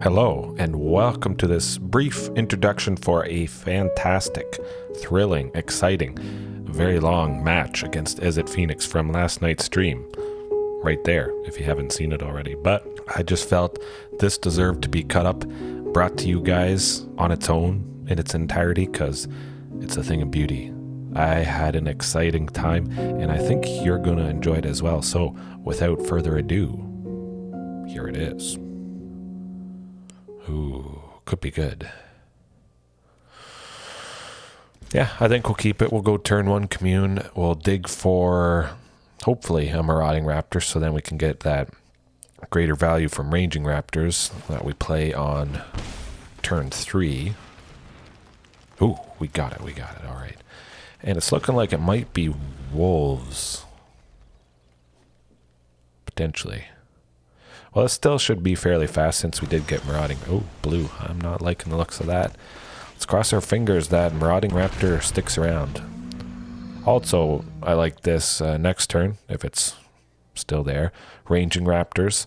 Hello, and welcome to this brief introduction for a fantastic, thrilling, exciting, very long match against Izzet Phoenix from last night's stream. Right there, if you haven't seen it already. But I just felt this deserved to be cut up, brought to you guys on its own, in its entirety, because it's a thing of beauty. I had an exciting time, and I think you're going to enjoy it as well. So, without further ado, here it is. Ooh, could be good. Yeah, I think we'll keep it. We'll go turn one Commune. We'll dig for, hopefully, a Marauding Raptor, so then we can get that greater value from Ranging Raptors that we play on turn 3. Ooh, we got it, all right. And it's looking like it might be wolves. Potentially. Well, it still should be fairly fast since we did get Marauding. Oh, blue. I'm not liking the looks of that. Let's cross our fingers that Marauding Raptor sticks around. Also, I like this next turn, if it's still there. Ranging Raptors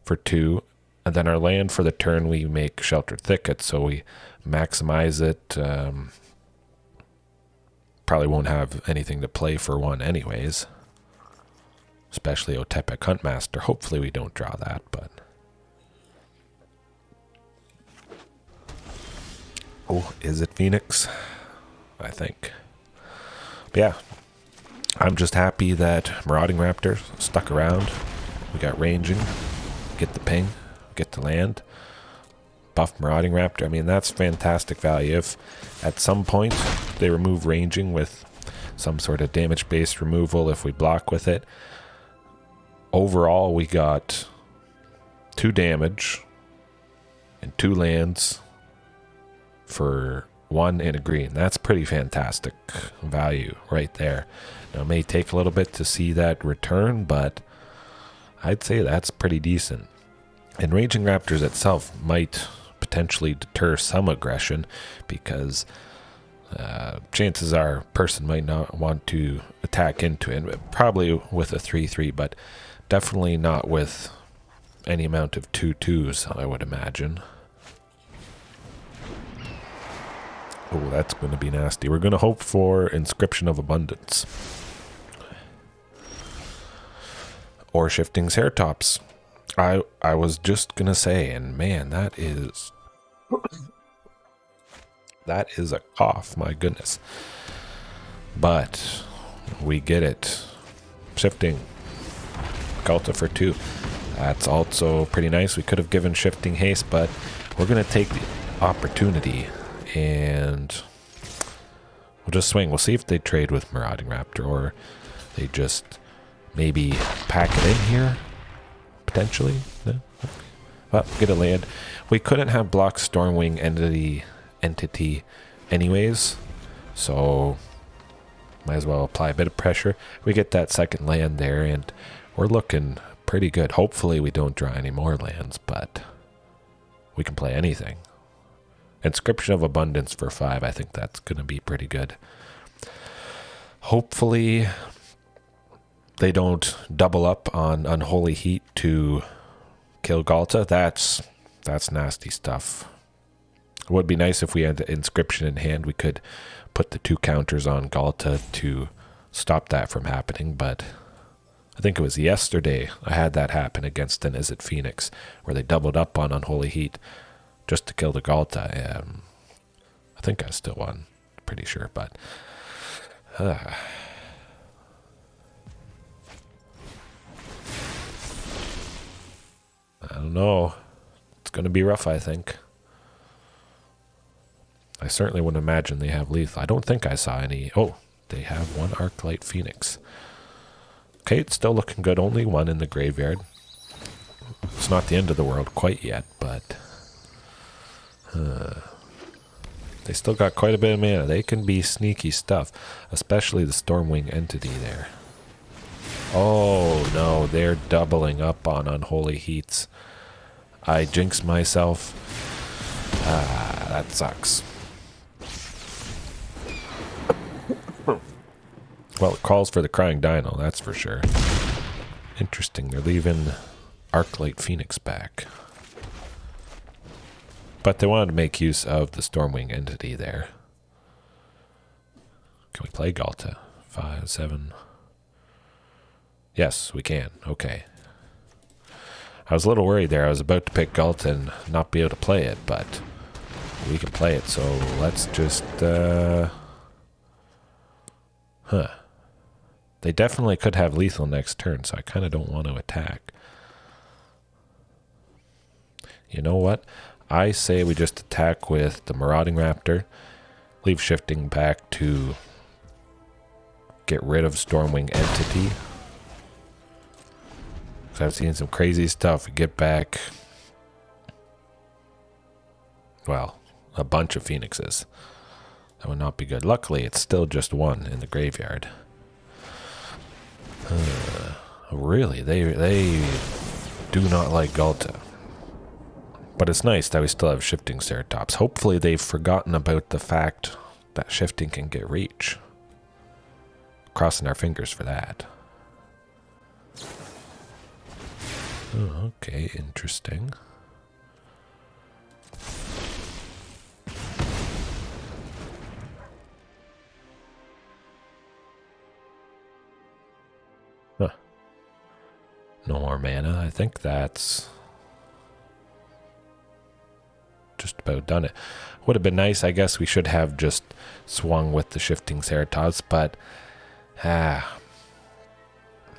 for 2. And then our land for the turn, we make Sheltered Thicket, so we maximize it. Probably won't have anything to play for 1 anyways. Especially Otepec Huntmaster. Hopefully we don't draw that, but... Oh, Izzet Phoenix? I think. But yeah, I'm just happy that Marauding Raptor stuck around. We got Ranging, get the ping, get the land. Buff Marauding Raptor. I mean, that's fantastic value. If at some point they remove Ranging with some sort of damage-based removal, if we block with it, overall, we got 2 damage and 2 lands for 1 and a green. That's pretty fantastic value right there. Now, it may take a little bit to see that return, but I'd say that's pretty decent. And Raging Raptors itself might potentially deter some aggression because chances are a person might not want to attack into it. Probably with a 3/3, but definitely not with any amount of 2/2s, I would imagine. Oh, that's going to be nasty. We're going to hope for Inscription of Abundance. Or Shifting Ceratops. I was just going to say, and man, that is a cough, my goodness. But we get it. Shifting. Ghalta for 2. That's also pretty nice. We could have given Shifting Haste, but we're going to take the opportunity and we'll just swing. We'll see if they trade with Marauding Raptor or they just maybe pack it in here, potentially. No? Okay. Well, get a land. We couldn't have blocked Stormwing entity anyways, so might as well apply a bit of pressure. We get that second land there, and we're looking pretty good. Hopefully we don't draw any more lands, but we can play anything. Inscription of Abundance for 5. I think that's going to be pretty good. Hopefully they don't double up on Unholy Heat to kill Ghalta. That's nasty stuff. It would be nice if we had the Inscription in hand. We could put the 2 counters on Ghalta to stop that from happening, but I think it was yesterday I had that happen against an Izzet Phoenix, where they doubled up on Unholy Heat just to kill the Ghalta. I think I still won, pretty sure, but I don't know. It's going to be rough, I think. I certainly wouldn't imagine they have lethal. I don't think I saw any. Oh, they have 1 Arclight Phoenix. Okay, it's still looking good. Only 1 in the graveyard. It's not the end of the world quite yet, but they still got quite a bit of mana. They can be sneaky stuff, especially the Stormwing entity there. Oh no, they're doubling up on Unholy Heats. I jinxed myself. That sucks. Well, it calls for the Crying Dino, that's for sure. Interesting, they're leaving Arclight Phoenix back. But they wanted to make use of the Stormwing entity there. Can we play Ghalta? 5, 7. Yes, we can. Okay. I was a little worried there. I was about to pick Ghalta and not be able to play it, but we can play it. So let's just... They definitely could have lethal next turn, so I kind of don't want to attack. You know what? I say we just attack with the Marauding Raptor. Leave Shifting back to get rid of Stormwing entity. Because I've seen some crazy stuff. We get back, well, a bunch of Phoenixes. That would not be good. Luckily, it's still just one in the graveyard. Really, they do not like Ghalta. But it's nice that we still have Shifting Ceratops. Hopefully they've forgotten about the fact that Shifting can get reach. Crossing our fingers for that. Oh, okay, interesting. Huh. No more mana. I think that's just about done it. Would have been nice. I guess we should have just swung with the Shifting Ceratops, but I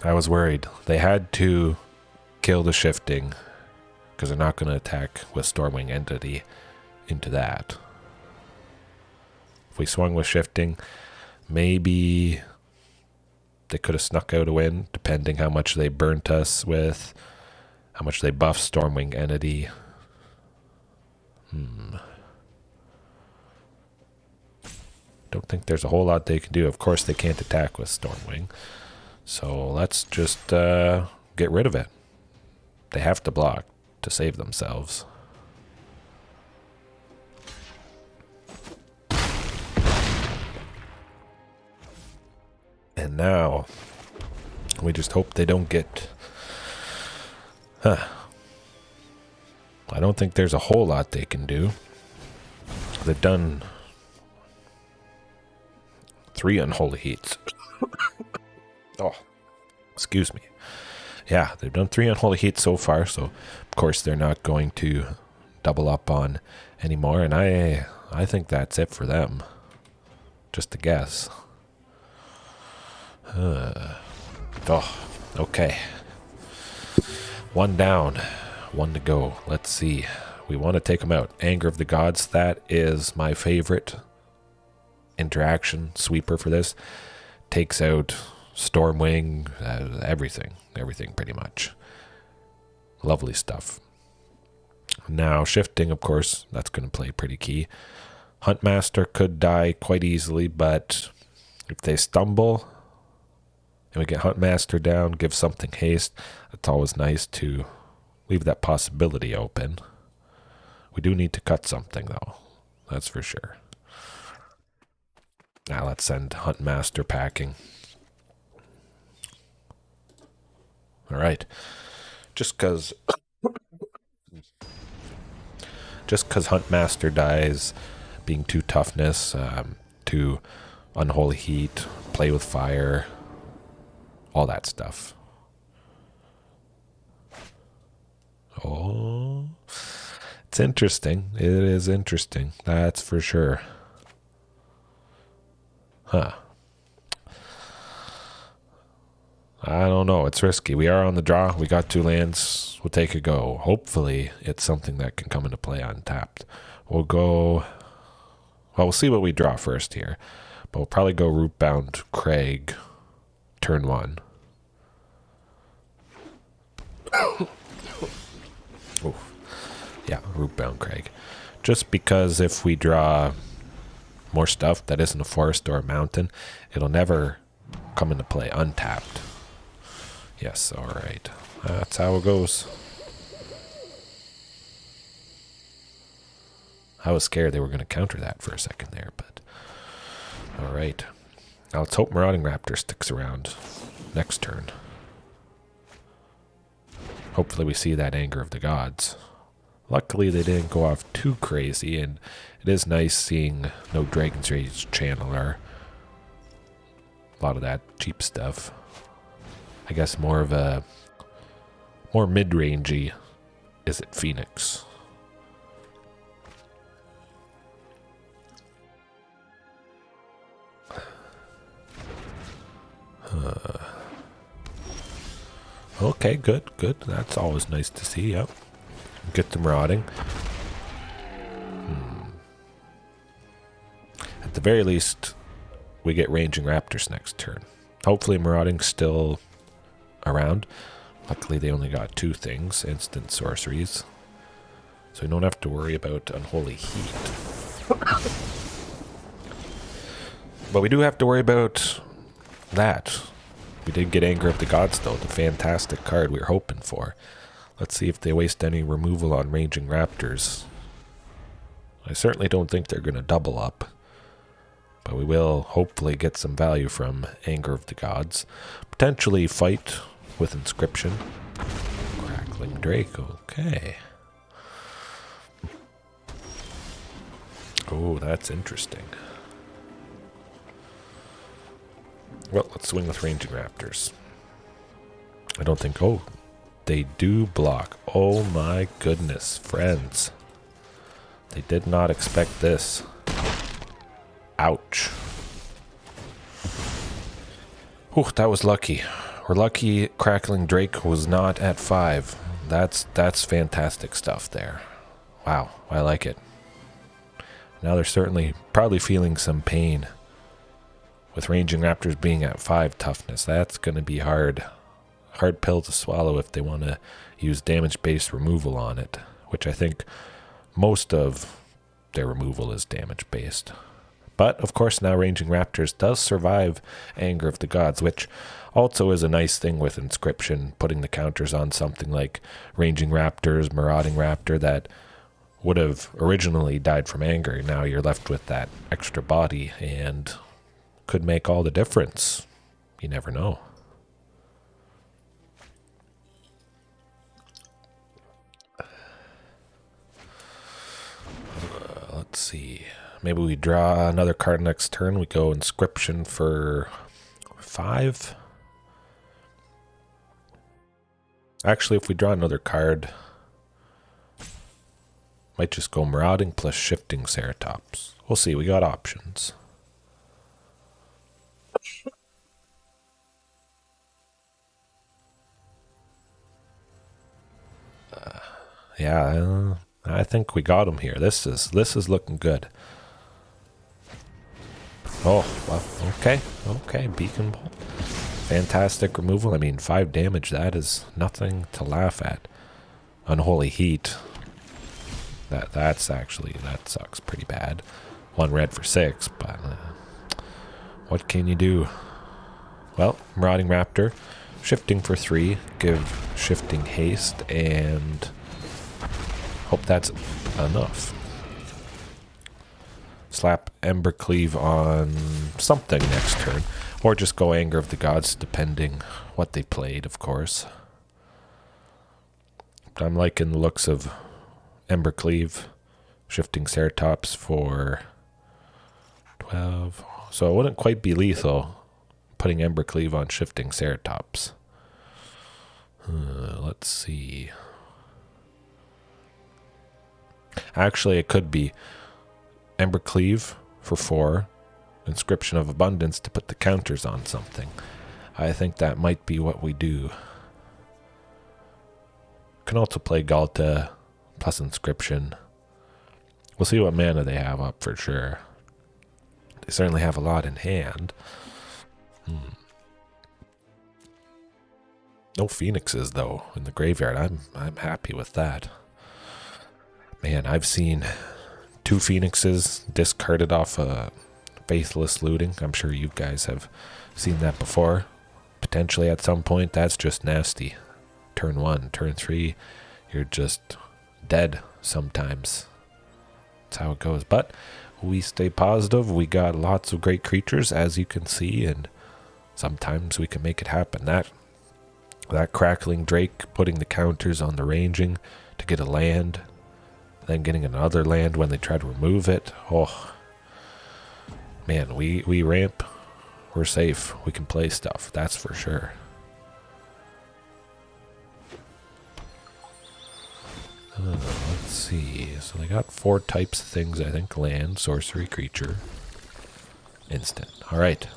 was worried. They had to kill the Shifting because they're not going to attack with Stormwing entity into that. If we swung with Shifting, maybe they could have snuck out a win, depending how much they burnt us with, how much they buffed Stormwing entity. Don't think there's a whole lot they can do. Of course, they can't attack with Stormwing. So let's just get rid of it. They have to block to save themselves. And now we just hope they don't get... I don't think there's a whole lot they can do. They've done 3 unholy heats. Oh, excuse me. Yeah, they've done 3 unholy heats so far, so of course they're not going to double up on anymore, and I think that's it for them. Just a guess. Okay. 1 down. 1 to go. Let's see. We want to take them out. Anger of the Gods. That is my favorite interaction sweeper for this. Takes out Stormwing, everything. Everything pretty much. Lovely stuff. Now, Shifting, of course, that's going to play pretty key. Huntmaster could die quite easily, but if they stumble and we get Huntmaster down, give something haste, it's always nice to leave that possibility open. We do need to cut something, though. That's for sure. Now let's send Huntmaster packing. All right. Just because Huntmaster dies, being 2 toughness, 2 unholy heat, play with fire, all that stuff. Oh, it's interesting. It is interesting. That's for sure. Huh. I don't know. It's risky. We are on the draw. We got 2 lands. We'll take a go. Hopefully, it's something that can come into play untapped. We'll go... Well, we'll see what we draw first here. But we'll probably go Rootbound Crag turn 1. Oof. Yeah, Rootbound Crag. Just because if we draw more stuff that isn't a forest or a mountain, it'll never come into play untapped. Yes, alright. That's how it goes. I was scared they were going to counter that for a second there, but... Alright. Now let's hope Marauding Raptor sticks around next turn. Hopefully we see that Anger of the Gods. Luckily, they didn't go off too crazy, and it is nice seeing no Dragon's Rage Channeler. A lot of that cheap stuff. I guess more of a more mid-rangey Izzet Phoenix. Okay, good. That's always nice to see, yep. Get the Marauding. At the very least, we get Ranging Raptors next turn. Hopefully Marauding's still around. Luckily they only got 2 things, instant sorceries. So we don't have to worry about Unholy Heat. But we do have to worry about that. We did get Anger of the Gods though, the fantastic card we were hoping for. Let's see if they waste any removal on Ranging Raptors. I certainly don't think they're going to double up. But we will hopefully get some value from Anger of the Gods. Potentially fight with Inscription. Crackling Drake, okay. Oh, that's interesting. Well, let's swing with Ranging Raptors. I don't think... Oh, they do block. Oh my goodness, friends. They did not expect this. Ouch. Whew, that was lucky. We're lucky Crackling Drake was not at 5. That's fantastic stuff there. Wow, I like it. Now they're certainly probably feeling some pain with Ranging Raptors being at 5 toughness. That's going to be hard pill to swallow if they want to use damage-based removal on it, which I think most of their removal is damage-based. But, of course, now Ranging Raptors does survive Anger of the Gods, which also is a nice thing with Inscription, putting the counters on something like Ranging Raptors, Marauding Raptor that would have originally died from Anger. Now you're left with that extra body and could make all the difference. You never know. Let's see. Maybe we draw another card next turn. We go Inscription for 5. Actually, if we draw another card, might just go Marauding plus Shifting Ceratops. We'll see. We got options. Yeah, I think we got him here. This is looking good. Oh, well, okay, Beacon Bolt. Fantastic removal. I mean, 5 damage, that is nothing to laugh at. Unholy Heat. That sucks pretty bad. 1 red for 6, but what can you do? Well, Marauding Raptor, shifting for 3, give Shifting Haste, and hope that's enough. Slap Embercleave on something next turn, or just go Anger of the Gods, depending what they played, of course. But I'm liking the looks of Embercleave, Shifting Ceratops for 12. So it wouldn't quite be lethal putting Embercleave on Shifting Ceratops. Let's see. Actually, it could be Embercleave for 4, Inscription of Abundance to put the counters on something. I think that might be what we do. Can also play Ghalta plus Inscription. We'll see what mana they have up for sure. They certainly have a lot in hand. No Phoenixes though in the graveyard. I'm happy with that. Man, I've seen 2 Phoenixes discarded off a faithless looting. I'm sure you guys have seen that before. Potentially at some point, that's just nasty. Turn 1, turn 3, you're just dead sometimes. That's how it goes. But we stay positive. We got lots of great creatures, as you can see, and sometimes we can make it happen. That Crackling Drake putting the counters on the Ranging to get a land Then getting another land when they try to remove it. Oh, man, we ramp. We're safe. We can play stuff. That's for sure. Let's see. So they got 4 types of things, I think. Land, sorcery, creature, instant. Alright.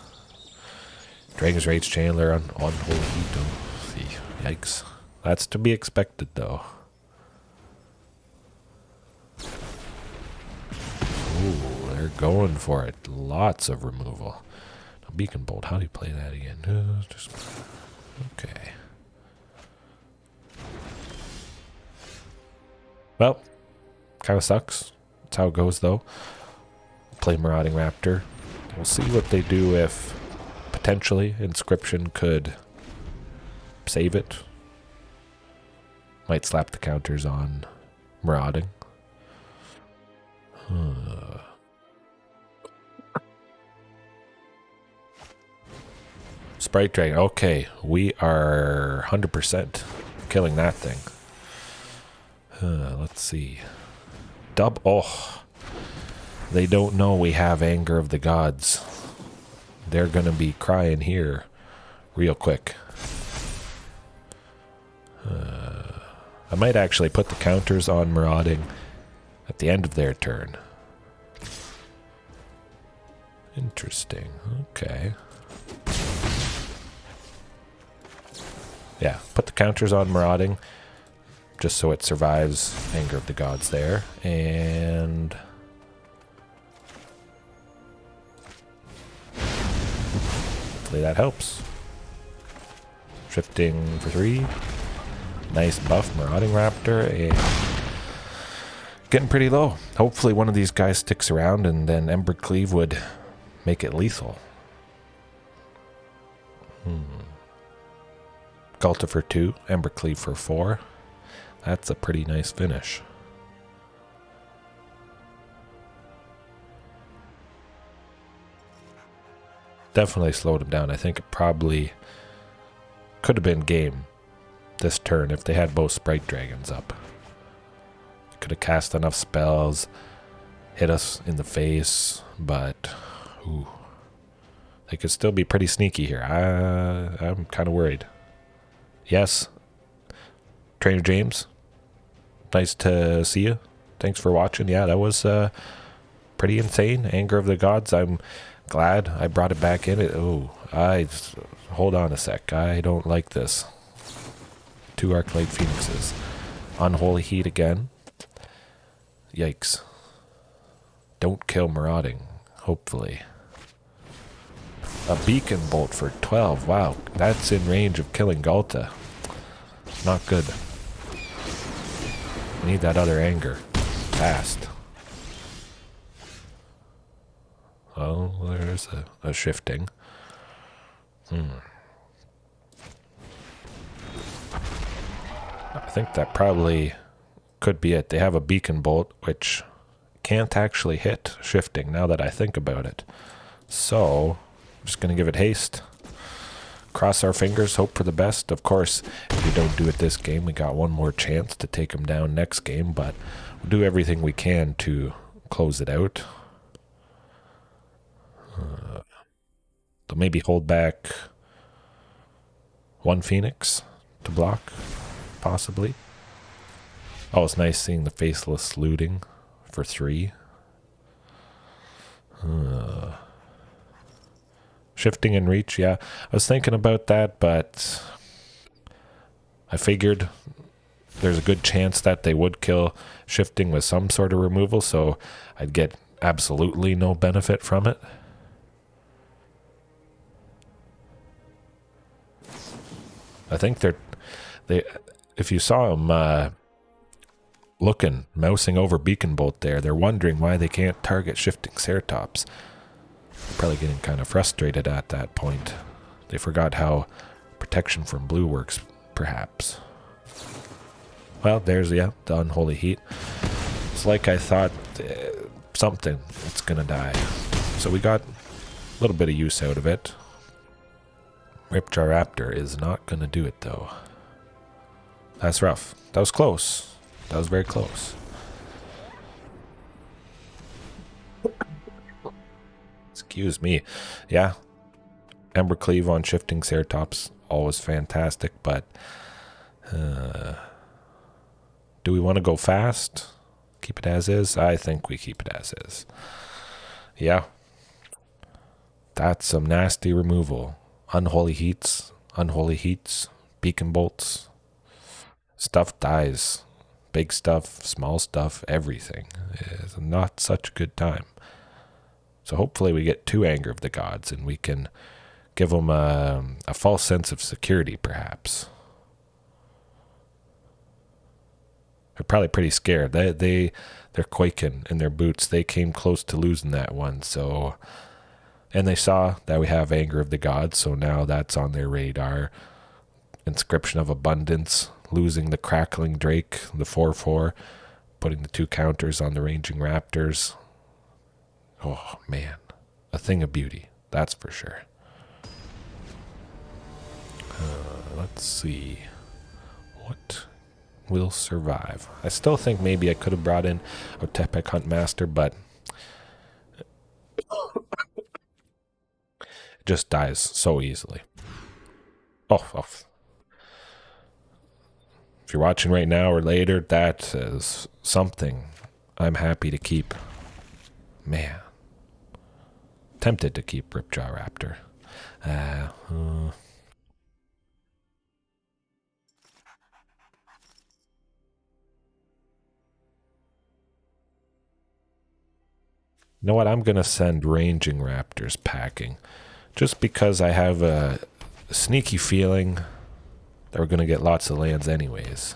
Dragon's Rage Chandler on Unholy Heat. Yikes. That's to be expected, though. Ooh, they're going for it. Lots of removal. Now, Beacon Bolt, how do you play that again? Okay. Well, kind of sucks. That's how it goes, though. Play Marauding Raptor. We'll see what they do if potentially Inscription could save it. Might slap the counters on Marauding. Sprite Dragon. Okay, we are 100% killing that thing. Let's see. Oh, they don't know we have Anger of the Gods. They're gonna be crying here real quick. I might actually put the counters on Marauding at the end of their turn. Interesting. Okay. Yeah, put the counters on Marauding just so it survives Anger of the Gods there. And hopefully that helps. Shifting for 3. Nice buff, Marauding Raptor. And getting pretty low. Hopefully one of these guys sticks around and then Embercleave would make it lethal. Ghalta for 2, Embercleave for 4. That's a pretty nice finish. Definitely slowed him down. I think it probably could have been game this turn if they had both Sprite Dragons up. Could have cast enough spells, hit us in the face, but ooh, they could still be pretty sneaky here. I'm kind of worried. Yes, Trainer James, nice to see you. Thanks for watching. Yeah, that was pretty insane. Anger of the Gods. I'm glad I brought it back in. Hold on a sec. I don't like this. 2 Arclight Phoenixes. Unholy Heat again. Yikes. Don't kill Marauding, hopefully. A Beacon Bolt for 12. Wow, that's in range of killing Ghalta. Not good. We need that other Anger. Fast. Oh, there's a shifting. I think that probably could be it. They have a Beacon Bolt, which can't actually hit shifting now that I think about it. So, I'm just going to give it haste. Cross our fingers, hope for the best. Of course, if we don't do it this game, we got one more chance to take him down next game, but we'll do everything we can to close it out. So maybe hold back 1 Phoenix to block, possibly. Oh, it's nice seeing the Faceless looting for 3. Shifting and reach, yeah. I was thinking about that, but I figured there's a good chance that they would kill shifting with some sort of removal, so I'd get absolutely no benefit from it. I think they if you saw them mousing over Beacon Bolt there, they're wondering why they can't target Shifting Ceratops. Probably getting kind of frustrated at that point. They forgot how protection from blue works, perhaps. Well, there's, yeah, the Unholy Heat. It's like I thought something, it's gonna die. So we got a little bit of use out of it. Ripjaw Raptor is not gonna do it, though. That's rough. That was close. That was very close. Excuse me. Yeah. Embercleave on Shifting Ceratops, always fantastic, but do we want to go fast? Keep it as is? I think we keep it as is. Yeah. That's some nasty removal. Unholy Heats, Beacon Bolts. Stuff dies. Big stuff, small stuff, everything. It's not such a good time. So hopefully we get 2 Anger of the Gods and we can give them a false sense of security, perhaps. They're probably pretty scared. They're quaking in their boots. They came close to losing that one. So, and they saw that we have Anger of the Gods, so now that's on their radar. Inscription of Abundance, losing the Crackling Drake, the 4/4, putting the 2 counters on the Ranging Raptors. Oh, man. A thing of beauty, that's for sure. Let's see. What will survive? I still think maybe I could have brought in Otepec Huntmaster, but it just dies so easily. Oh. If you're watching right now or later, that is something I'm happy to keep. Man. Tempted to keep Ripjaw Raptor. You know what? I'm going to send Ranging Raptors packing. Just because I have a sneaky feeling that we're going to get lots of lands anyways.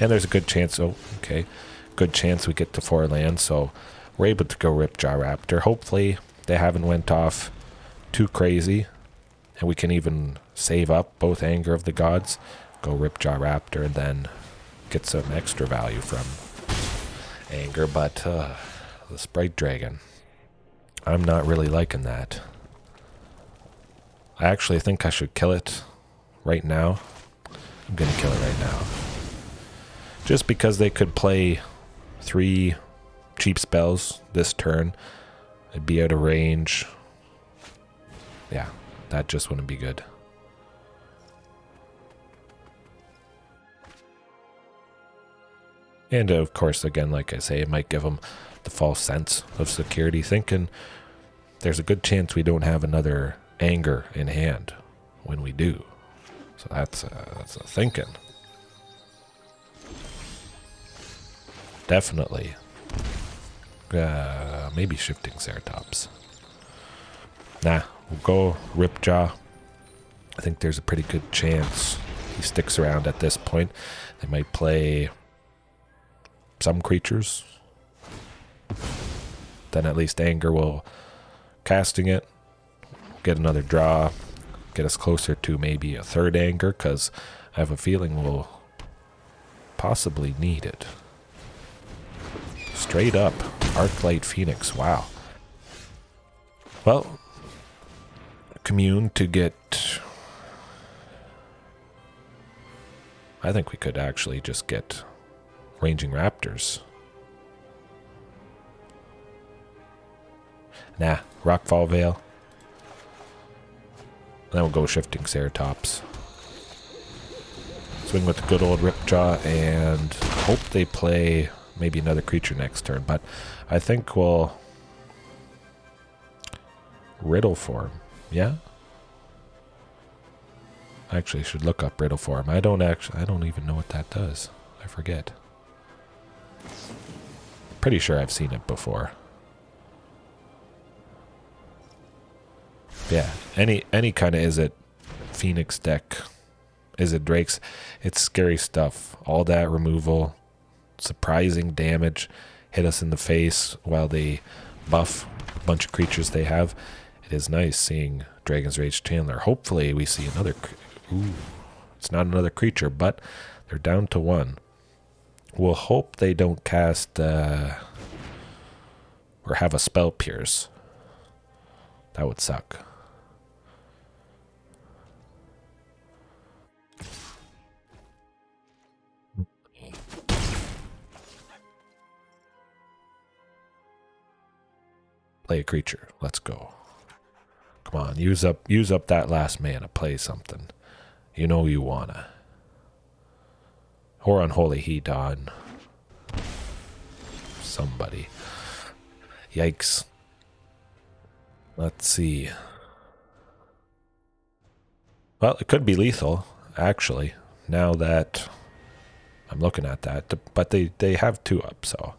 And there's a good chance, good chance we get to 4 lands, so we're able to go Ripjaw Raptor. Hopefully they haven't went off too crazy, and we can even save up both Anger of the Gods, go Ripjaw Raptor, and then get some extra value from Anger, but the Sprite Dragon, I'm not really liking that. I actually think I should kill it right now. I'm going to kill it right now. Just because they could play 3 cheap spells this turn. It'd be out of range. Yeah, that just wouldn't be good. And of course, again, like I say, it might give them the false sense of security, thinking there's a good chance we don't have another Anger in hand when we do. So that's a thinking. Definitely. Maybe Shifting Ceratops. Nah, we'll go Ripjaw. I think there's a pretty good chance he sticks around at this point. They might play some creatures. Then at least Anger will casting it, get another draw, get us closer to maybe a 3rd Anger, because I have a feeling we'll possibly need it. Straight up, Arclight Phoenix, wow. Well, Commune to get... I think we could actually just get Ranging Raptors. Nah, Rockfall Vale. Then we'll go Shifting Ceratops. Swing with the good old Ripjaw and hope they play maybe another creature next turn. But I think we'll Riddle Form. Yeah? I actually should look up Riddle Form. I don't even know what that does. I forget. Pretty sure I've seen it before. Yeah, any kind of Izzet Phoenix deck, Izzet Drakes, it's scary stuff. All that removal, surprising damage, hit us in the face while they buff a bunch of creatures they have. It is nice seeing Dragon's Rage Chandler. Hopefully we see another... Ooh, it's not another creature, but they're down to 1. We'll hope they don't cast... or have a Spell Pierce. That would suck. Play a creature. Let's go. Come on, use up that last mana. Play something. You know you wanna. Or Unholy Heat on somebody. Yikes. Let's see. Well, it could be lethal, actually, now that I'm looking at that. But they have 2 up, so.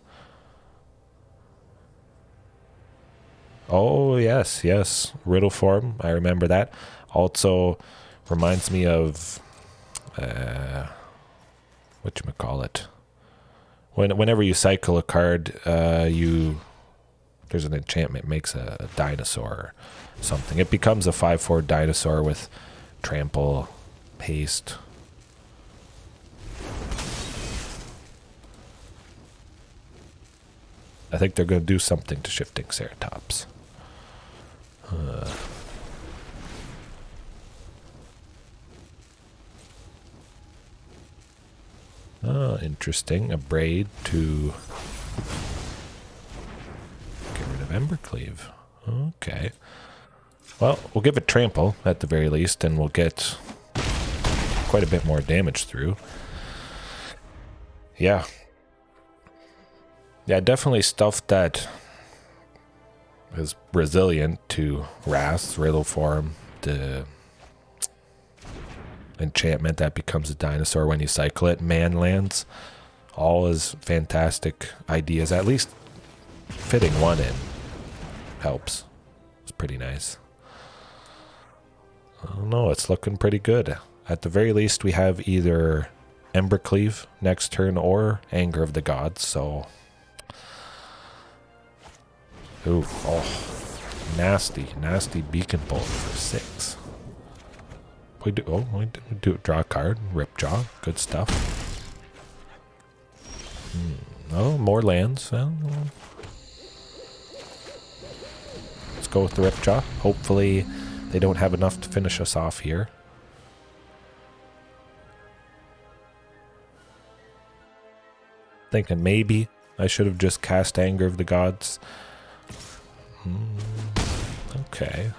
Oh, yes. Riddle form. I remember that. Also reminds me of whatchamacallit. Whenever you cycle a card, there's an enchantment, makes a dinosaur or something. It becomes a 5/4 dinosaur with trample, haste. I think they're going to do something to Shifting Ceratops. Oh, interesting. A braid to get rid of Embercleave. Okay. Well, we'll give it trample at the very least, and we'll get quite a bit more damage through. Yeah. Yeah, definitely stuff that is resilient to Wrath, Riddle Form, the enchantment that becomes a dinosaur when you cycle it, Manlands. All is fantastic ideas. At least fitting one in helps. It's pretty nice. I don't know, it's looking pretty good. At the very least, we have either Embercleave next turn or Anger of the Gods, so... Ooh, oh, nasty Beacon Bolt for 6. We do draw a card, Ripjaw, good stuff. Oh, more lands. Well, let's go with the Ripjaw. Hopefully they don't have enough to finish us off here. Thinking maybe I should have just cast Anger of the Gods. Okay.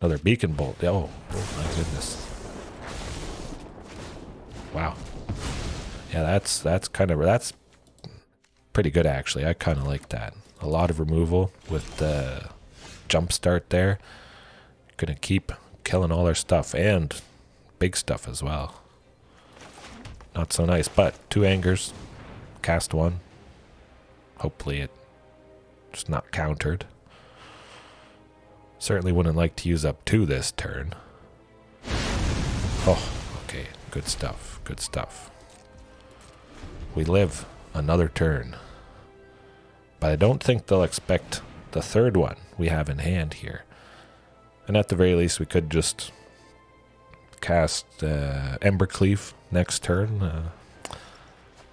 Another Beacon Bolt. Oh my goodness. Wow. Yeah, that's pretty good actually. I kind of like that. A lot of removal with the jump start there. Gonna keep killing all our stuff and big stuff as well. Not so nice, but 2 angers. Cast 1. Hopefully it's not countered. Certainly wouldn't like to use up 2 this turn. Oh, okay. Good stuff. Good stuff. We live another turn. But I don't think they'll expect the 3rd one we have in hand here. And at the very least, we could just cast Embercleave next turn.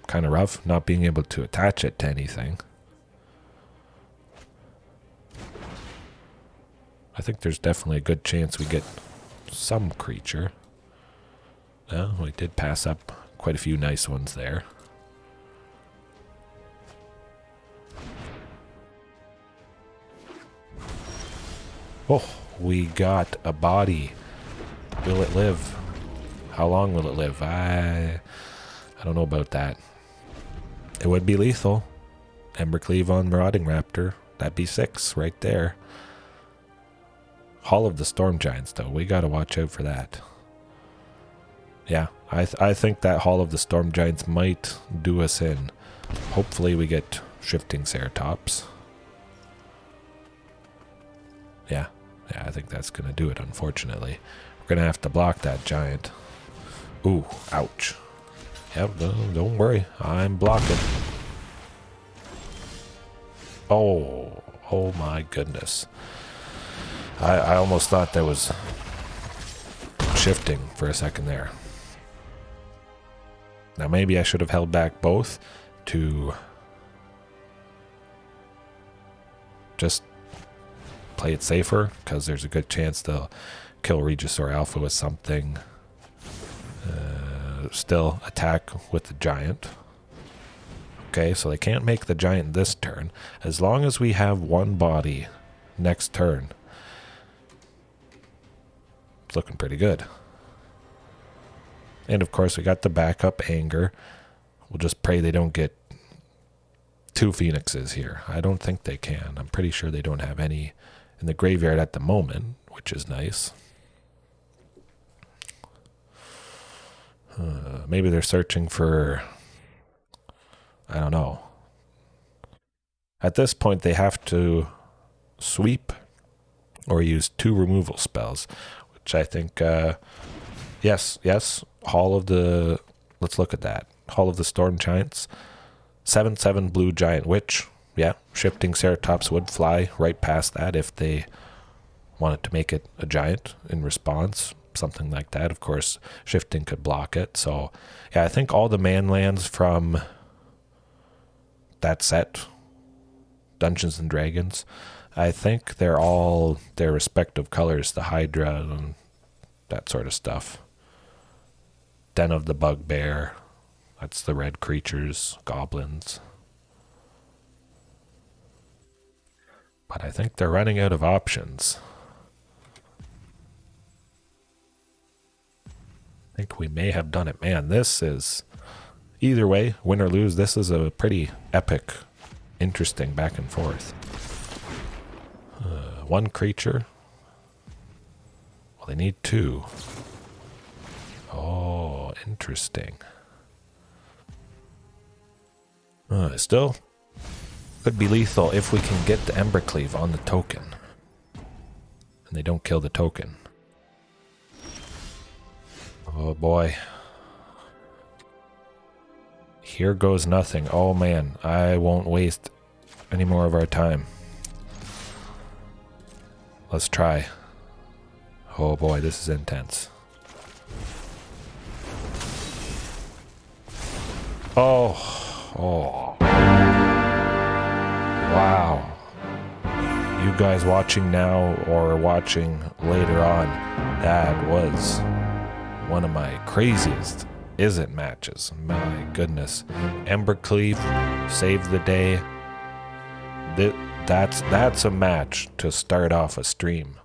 Kind of rough, not being able to attach it to anything. I think there's definitely a good chance we get some creature. Well, we did pass up quite a few nice ones there. Oh, we got a body. Will it live? How long will it live? I don't know about that. It would be lethal. Embercleave on Marauding Raptor. That'd be 6 right there. Hall of the Storm Giants, though. We gotta watch out for that. Yeah, I think that Hall of the Storm Giants might do us in. Hopefully we get Shifting Ceratops. Yeah, I think that's gonna do it, unfortunately. We're gonna have to block that giant. Ooh, ouch. Yep, don't worry. I'm blocking. Oh my goodness. I almost thought that was shifting for a second there. Now maybe I should have held back both to just play it safer, because there's a good chance they'll kill Regisaur Alpha with something. Still attack with the giant. Okay, so they can't make the giant this turn. As long as we have one body next turn, it's looking pretty good. And of course, we got the backup Anger. We'll just pray they don't get 2 Phoenixes here. I don't think they can. I'm pretty sure they don't have any in the graveyard at the moment, which is nice. Maybe they're searching for... I don't know. At this point, they have to sweep or use 2 removal spells, which I think, yes, Hall of the, let's look at that. Hall of the Storm Giants, 7/7 blue giant witch. Yeah, Shifting Ceratops would fly right past that if they wanted to make it a giant in response, something like that. Of course, Shifting could block it. So, yeah, I think all the man lands from that set, Dungeons and Dragons, I think they're all their respective colors, the Hydra and that sort of stuff. Den of the Bugbear, that's the red creatures, goblins. But I think they're running out of options. I think we may have done it. Man, this is... Either way, win or lose, this is a pretty epic, interesting back and forth. 1 creature. Well, they need 2. Oh, interesting. Still, could be lethal if we can get the Embercleave on the token. And they don't kill the token. Oh boy. Here goes nothing. Oh man, I won't waste any more of our time. Let's try. Oh boy, this is intense. Oh. Wow. You guys watching now or watching later on, that was one of my craziest Izzet matches. My goodness. Embercleave saved the day. That's a match to start off a stream.